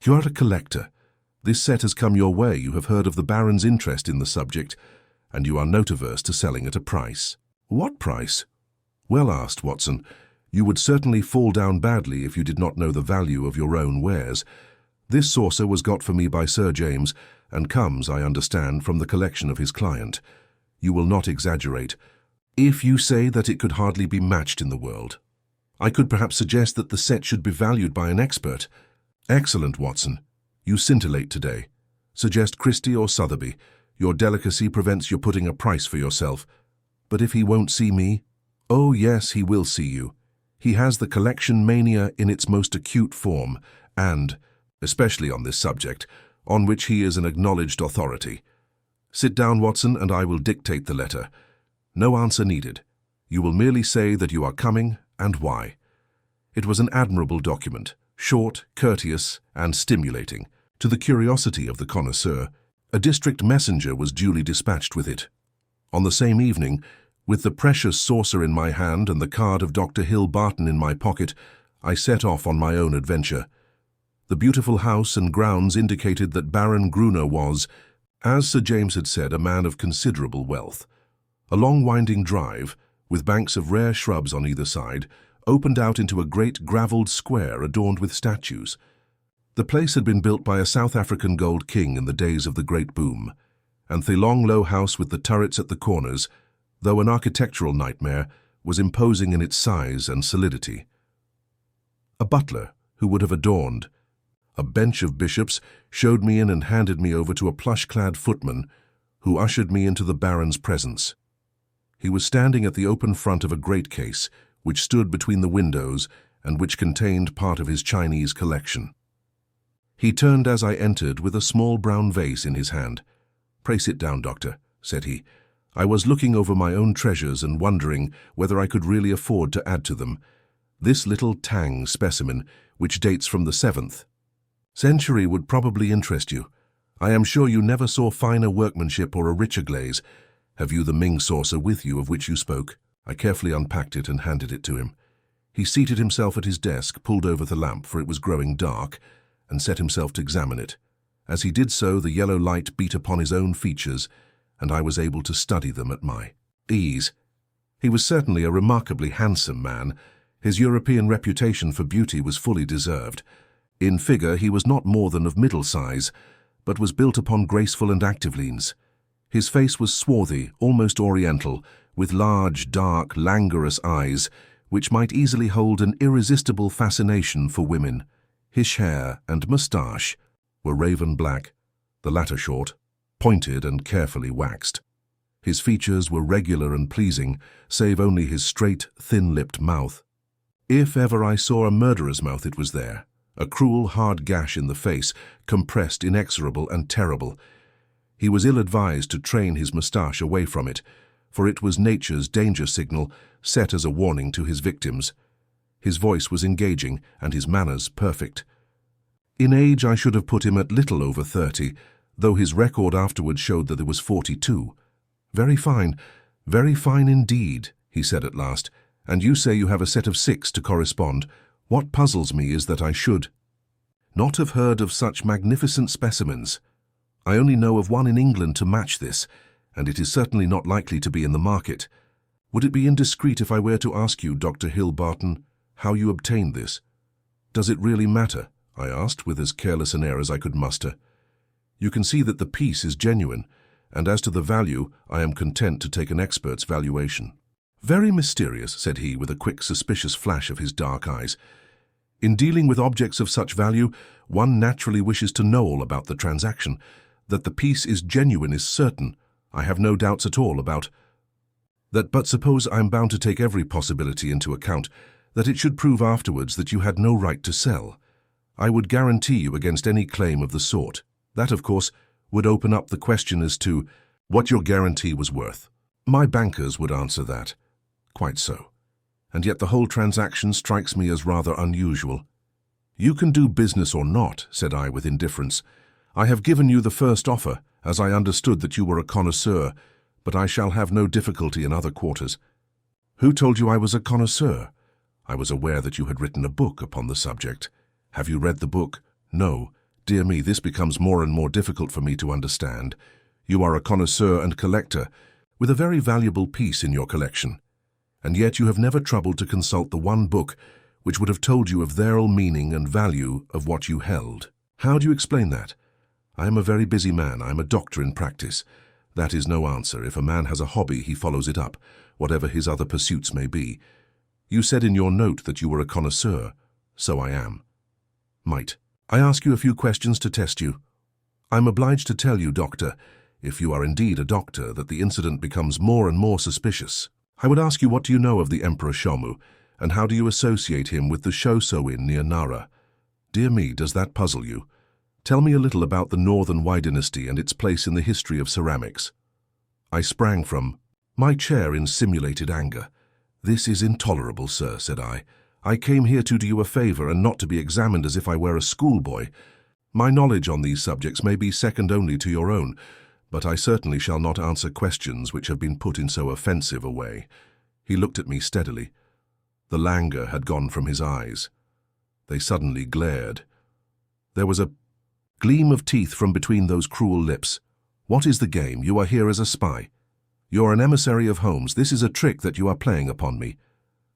You are a collector. This set has come your way. You have heard of the Baron's interest in the subject, and you are not averse to selling at a price." "What price?" "Well asked, Watson. You would certainly fall down badly if you did not know the value of your own wares. This saucer was got for me by Sir James, and comes, I understand, from the collection of his client. You will not exaggerate if you say that it could hardly be matched in the world. I could perhaps suggest that the set should be valued by an expert." "Excellent, Watson. You scintillate today. Suggest Christie or Sotheby. Your delicacy prevents your putting a price for yourself. But if he won't see me?" "Oh, yes, he will see you. He has the collection mania in its most acute form, and, especially on this subject, on which he is an acknowledged authority. Sit down, Watson, and I will dictate the letter. No answer needed. You will merely say that you are coming and why." It was an admirable document, short, courteous, and stimulating. To the curiosity of the connoisseur, a district messenger was duly dispatched with it. On the same evening, with the precious saucer in my hand and the card of Dr. Hill Barton in my pocket, I set off on my own adventure. The beautiful house and grounds indicated that Baron Gruner was, as Sir James had said, a man of considerable wealth. A long winding drive, with banks of rare shrubs on either side, opened out into a great gravelled square adorned with statues. The place had been built by a South African gold king in the days of the Great Boom, and the long low house with the turrets at the corners, though an architectural nightmare, was imposing in its size and solidity. A butler, who would have adorned a bench of bishops, showed me in and handed me over to a plush-clad footman, who ushered me into the Baron's presence. He was standing at the open front of a great case, which stood between the windows and which contained part of his Chinese collection. He turned as I entered with a small brown vase in his hand. "Pray sit down, Doctor," said he. I was looking over my own treasures and wondering whether I could really afford to add to them. This little Tang specimen, which dates from the 7th century, would probably interest you. I am sure you never saw finer workmanship or a richer glaze. Have you the Ming saucer with you of which you spoke?" I carefully unpacked it and handed it to him. He seated himself at his desk, pulled over the lamp, for it was growing dark, and set himself to examine it. As he did so, the yellow light beat upon his own features, and I was able to study them at my ease. He was certainly a remarkably handsome man. His European reputation for beauty was fully deserved. In figure, he was not more than of middle size, but was built upon graceful and active lineaments. His face was swarthy, almost oriental, with large, dark, languorous eyes, which might easily hold an irresistible fascination for women. His hair and moustache were raven black, the latter short, pointed and carefully waxed. His features were regular and pleasing, save only his straight, thin-lipped mouth. If ever I saw a murderer's mouth, it was there, a cruel, hard gash in the face, compressed, inexorable, and terrible. He was ill-advised to train his moustache away from it, for it was nature's danger signal, set as a warning to his victims. His voice was engaging, and his manners perfect. In age I should have put him at little over 30, though his record afterwards showed that he was 42. Very fine indeed," he said at last. "And you say you have a set of 6 to correspond. What puzzles me is that I should not have heard of such magnificent specimens. I only know of one in England to match this, and it is certainly not likely to be in the market. Would it be indiscreet if I were to ask you, Dr. Hill Barton, how you obtained this?" "Does it really matter?" I asked, with as careless an air as I could muster. "You can see that the piece is genuine, and as to the value, I am content to take an expert's valuation." "Very mysterious," said he, with a quick, suspicious flash of his dark eyes. "In dealing with objects of such value, one naturally wishes to know all about the transaction. That the piece is genuine is certain. I have no doubts at all about that, but suppose I am bound to take every possibility into account, that it should prove afterwards that you had no right to sell. I would guarantee you against any claim of the sort. That, of course, would open up the question as to what your guarantee was worth. My bankers would answer that." "Quite so. And yet the whole transaction strikes me as rather unusual." "You can do business or not," said I with indifference. "I have given you the first offer, as I understood that you were a connoisseur, but I shall have no difficulty in other quarters." "Who told you I was a connoisseur?" "I was aware that you had written a book upon the subject." "Have you read the book?" "No. Dear me, this becomes more and more difficult for me to understand. You are a connoisseur and collector, with a very valuable piece in your collection, and yet you have never troubled to consult the one book which would have told you of the real meaning and value of what you held. How do you explain that?" "I am a very busy man. I am a doctor in practice. That is no answer. If a man has a hobby, he follows it up, whatever his other pursuits may be. You said in your note that you were a connoisseur. So I am." "Might I ask you a few questions to test you?" "I'm obliged to tell you, doctor, if you are indeed a doctor, that the incident becomes more and more suspicious. I would ask you, what do you know of the Emperor Shomu, and how do you associate him with the Shoso Inn near Nara? Dear me, does that puzzle you? Tell me a little about the Northern Wei dynasty and its place in the history of ceramics." I sprang from my chair in simulated anger. "This is intolerable, sir," said I. "I came here to do you a favor and not to be examined as if I were a schoolboy. My knowledge on these subjects may be second only to your own, but I certainly shall not answer questions which have been put in so offensive a way." He looked at me steadily. The languor had gone from his eyes. They suddenly glared. There was a gleam of teeth from between those cruel lips. "What is the game? You are here as a spy. You are an emissary of Holmes. This is a trick that you are playing upon me.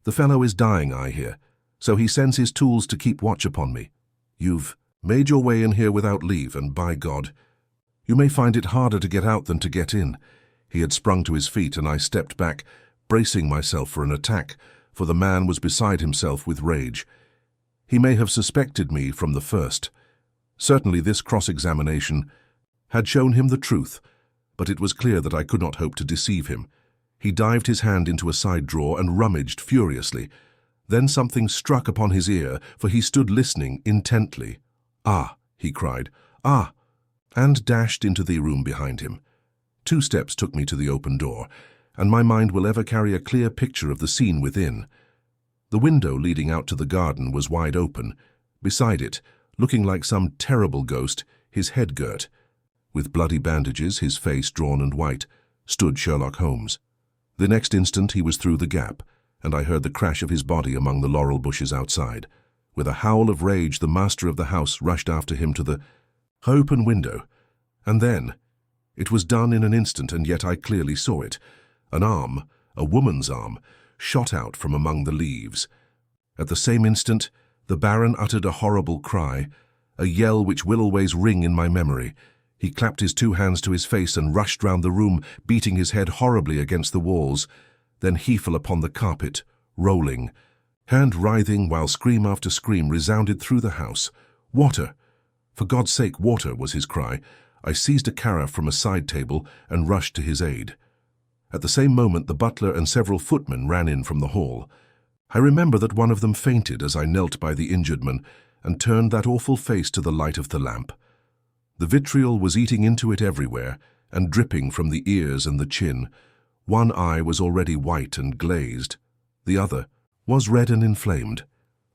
The fellow is dying, I hear, so he sends his tools to keep watch upon me. You've made your way in here without leave, and by God, you may find it harder to get out than to get in." He had sprung to his feet, and I stepped back, bracing myself for an attack, for the man was beside himself with rage. He may have suspected me from the first. Certainly this cross-examination had shown him the truth, but it was clear that I could not hope to deceive him. He dived his hand into a side drawer and rummaged furiously. Then something struck upon his ear, for he stood listening intently. "Ah!" he cried. "Ah!" and dashed into the room behind him. 2 steps took me to the open door, and my mind will ever carry a clear picture of the scene within. The window leading out to the garden was wide open. Beside it, looking like some terrible ghost, his head girt, with bloody bandages, his face drawn and white, stood Sherlock Holmes. The next instant he was through the gap, and I heard the crash of his body among the laurel bushes outside. With a howl of rage, the master of the house rushed after him to the open window. And then, it was done in an instant, and yet I clearly saw it. An arm, a woman's arm, shot out from among the leaves. At the same instant, the Baron uttered a horrible cry, a yell which will always ring in my memory. He clapped his 2 hands to his face and rushed round the room, beating his head horribly against the walls. Then he fell upon the carpet, rolling, hand writhing, while scream after scream resounded through the house. "Water! For God's sake, water!" was his cry. I seized a carafe from a side table and rushed to his aid. At the same moment, the butler and several footmen ran in from the hall. I remember that one of them fainted as I knelt by the injured man and turned that awful face to the light of the lamp. The vitriol was eating into it everywhere and dripping from the ears and the chin. One eye was already white and glazed. The other was red and inflamed.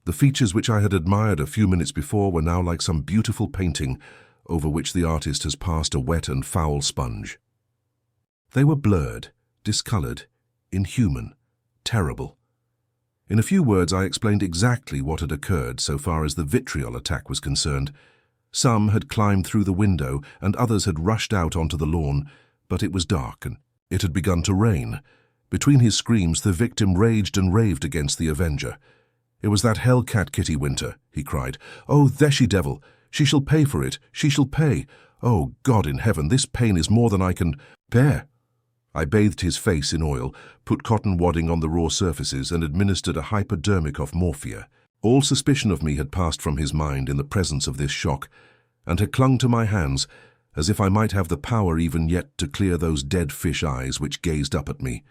The features which I had admired a few minutes before were now like some beautiful painting over which the artist has passed a wet and foul sponge. They were blurred, discolored, inhuman, terrible. In a few words, I explained exactly what had occurred so far as the vitriol attack was concerned. Some had climbed through the window and others had rushed out onto the lawn, but it was dark and it had begun to rain. Between his screams, the victim raged and raved against the avenger. "It was that hellcat Kitty Winter," he cried. "Oh, there she devil! She shall pay for it! She shall pay! Oh, God in heaven, this pain is more than I can bear!" I bathed his face in oil, put cotton wadding on the raw surfaces, and administered a hypodermic of morphia. All suspicion of me had passed from his mind in the presence of this shock, and had clung to my hands, as if I might have the power even yet to clear those dead fish eyes which gazed up at me.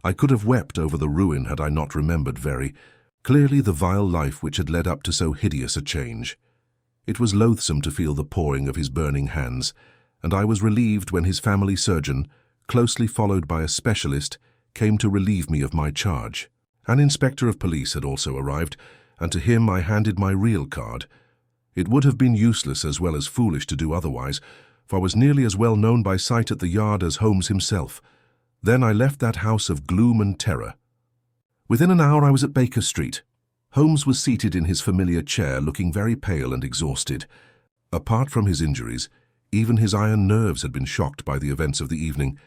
I could have wept over the ruin had I not remembered very clearly the vile life which had led up to so hideous a change. It was loathsome to feel the pawing of his burning hands, and I was relieved when his family surgeon, closely followed by a specialist, came to relieve me of my charge. An inspector of police had also arrived, and to him I handed my real card. It would have been useless as well as foolish to do otherwise, for I was nearly as well known by sight at the Yard as Holmes himself. Then I left that house of gloom and terror. Within an hour I was at Baker Street. Holmes was seated in his familiar chair, looking very pale and exhausted. Apart from his injuries, even his iron nerves had been shocked by the events of the evening,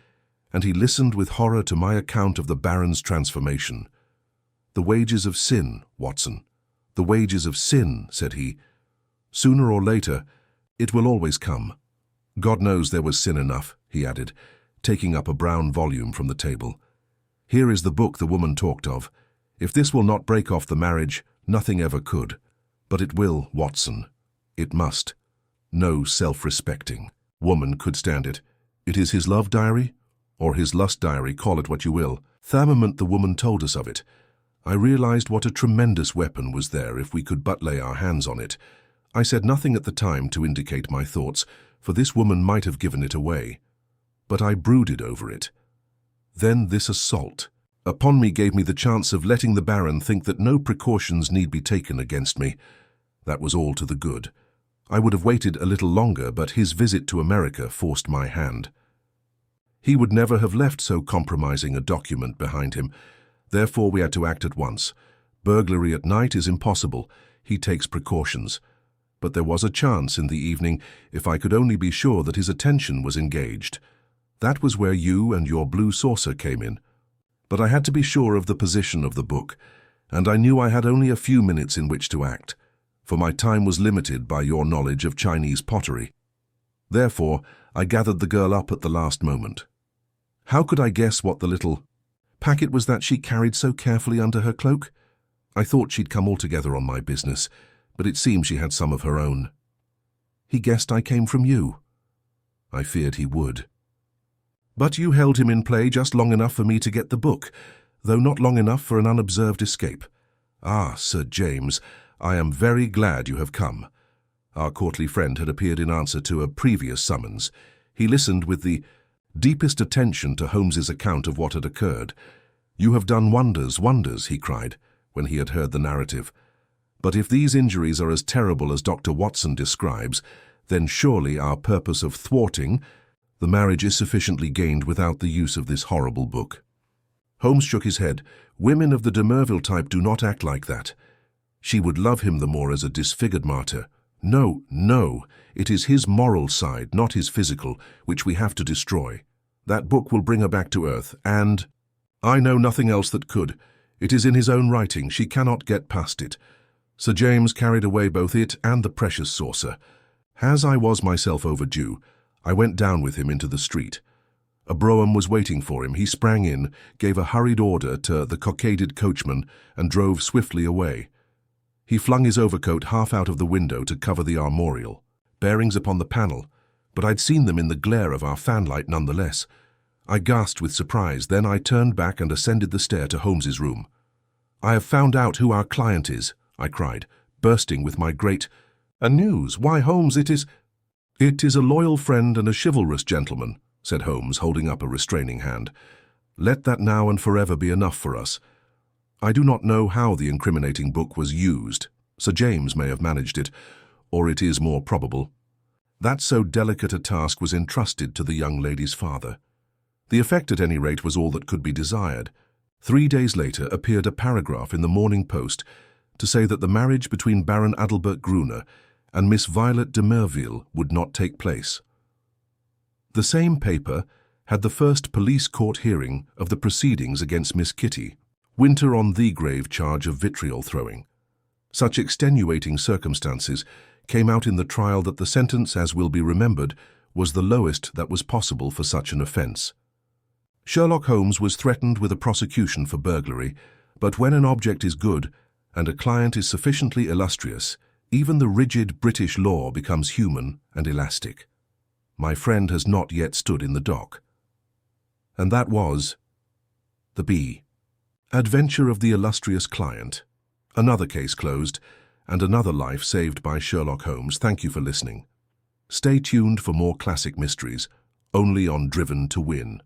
and he listened with horror to my account of the Baron's transformation. "The wages of sin, Watson. The wages of sin," said he. "Sooner or later, it will always come. God knows there was sin enough," he added, taking up a brown volume from the table. "Here is the book the woman talked of. If this will not break off the marriage, nothing ever could. But it will, Watson. It must. No self-respecting woman could stand it. It is his love diary, or his lust diary, call it what you will. The moment the woman told us of it, I realized what a tremendous weapon was there if we could but lay our hands on it. I said nothing at the time to indicate my thoughts, for this woman might have given it away. But I brooded over it. Then this assault upon me gave me the chance of letting the Baron think that no precautions need be taken against me. That was all to the good. I would have waited a little longer, but his visit to America forced my hand. He would never have left so compromising a document behind him. Therefore we had to act at once. Burglary at night is impossible. He takes precautions. But there was a chance in the evening if I could only be sure that his attention was engaged. That was where you and your blue saucer came in. But I had to be sure of the position of the book, and I knew I had only a few minutes in which to act, for my time was limited by your knowledge of Chinese pottery. Therefore, I gathered the girl up at the last moment. How could I guess what the little packet was that she carried so carefully under her cloak? I thought she'd come altogether on my business, but it seems she had some of her own. He guessed I came from you. I feared he would. But you held him in play just long enough for me to get the book, though not long enough for an unobserved escape. Ah, Sir James, I am very glad you have come. Our courtly friend had appeared in answer to a previous summons. He listened with the deepest attention to Holmes's account of what had occurred. "You have done wonders, wonders," he cried, when he had heard the narrative. "But if these injuries are as terrible as Dr. Watson describes, then surely our purpose of thwarting the marriage is sufficiently gained without the use of this horrible book." Holmes shook his head. "Women of the de Merville type do not act like that. She would love him the more as a disfigured martyr. No, no, it is his moral side, not his physical, which we have to destroy. That book will bring her back to earth, and I know nothing else that could. It is in his own writing. She cannot get past it." Sir James carried away both it and the precious saucer. As I was myself overdue, I went down with him into the street. A brougham was waiting for him. He sprang in, gave a hurried order to the cockaded coachman, and drove swiftly away. He flung his overcoat half out of the window to cover the armorial. Bearings upon the panel, but I'd seen them in the glare of our fanlight nonetheless. I gasped with surprise, then I turned back and ascended the stair to Holmes's room. "I have found out who our client is," I cried, bursting with my great news. "Why, Holmes, it is a loyal friend and a chivalrous gentleman," said Holmes, holding up a restraining hand. "Let that now and forever be enough for us. I do not know how the incriminating book was used. Sir James may have managed it, or it is more probable. That so delicate a task was entrusted to the young lady's father. The effect, at any rate, was all that could be desired. 3 days later appeared a paragraph in the Morning Post to say that the marriage between Baron Adalbert Gruner and Miss Violet de Merville would not take place. The same paper had the first police court hearing of the proceedings against Miss Kitty Winter on the grave charge of vitriol throwing. Such extenuating circumstances came out in the trial that the sentence, as will be remembered, was the lowest that was possible for such an offence. Sherlock Holmes was threatened with a prosecution for burglary, but when an object is good and a client is sufficiently illustrious, even the rigid British law becomes human and elastic. My friend has not yet stood in the dock. And that was the B. Adventure of the Illustrious Client. Another case closed, and another life saved by Sherlock Holmes. Thank you for listening. Stay tuned for more classic mysteries, only on Driven to Win.